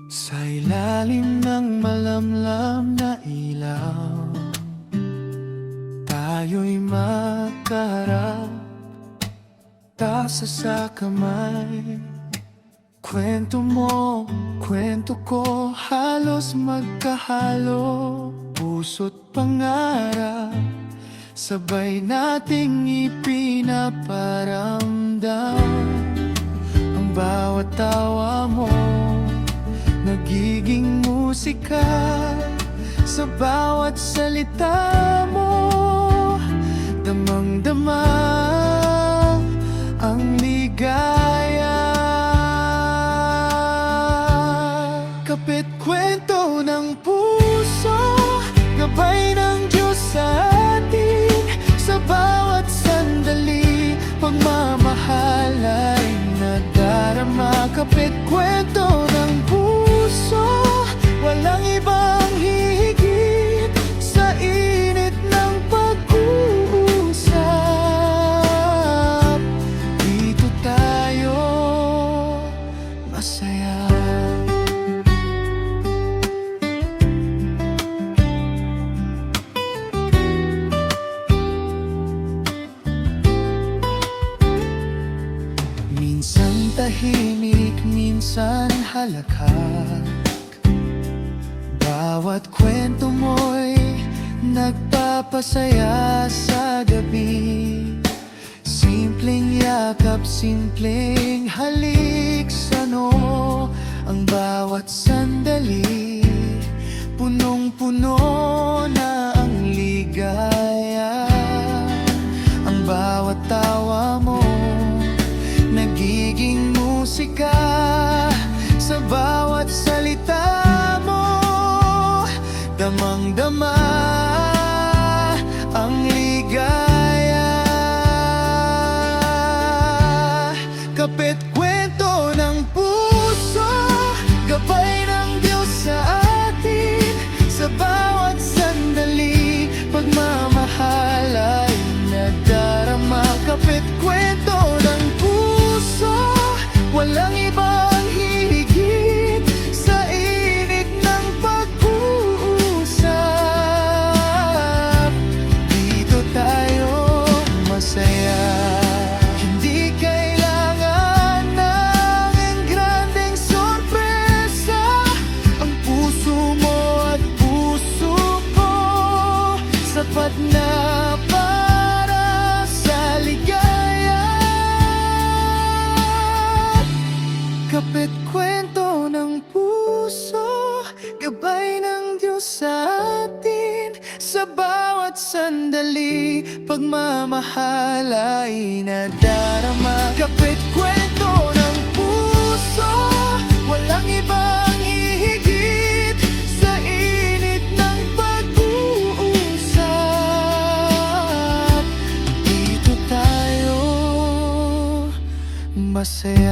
Sa ilalim ng malamlam na ilaw, tayo'y magkaharap, tasa sa kamay. Kwento mo, kwento ko, halos magkahalo. Puso't pangarap, sabay nating ipinaparamdam. Ang bawat tawa mo, nagiging musika. Sa bawat salita mo, damang-dama ang ligaya. Kapit kwento ng puso, gabay ng Diyos sa atin. Sa bawat sandali, pagmamahal ay nadarama. Kapit kwento ng puso, walang ibang hihigit sa init ng pag-uusap. Dito tayo masaya. Minsan tahimik, minsan halakhak. Bawat kwento mo'y nagpapasaya sa gabi. Simpleng yakap, simpleng halik sa noo. Ang bawat sandali, punong-puno na ang ligaya. Ang bawat tawa mo, nagiging musika. Sa bawat salita mo, damang-dama ang ligaya. Kapit kwento ng puso, gabay ng Diyos sa atin. Sa bawat sandali, pagmamahal ay nadarama. Kapit kwento ng puso, walang ibang hihigit sa init ng pag-uusap. Dito tayo masaya. Hindi kailangan ng engrandeng sorpresa. Ang puso mo at puso ko, sapat na para sa ligaya. Kapit kwento ng puso, gabay ng Diyos sa atin. Sa bawat sandali, pagmamahal ay nadarama. Kapit kwento ng puso, walang ibang hihigit sa init ng pag-uusap. Dito tayo masaya.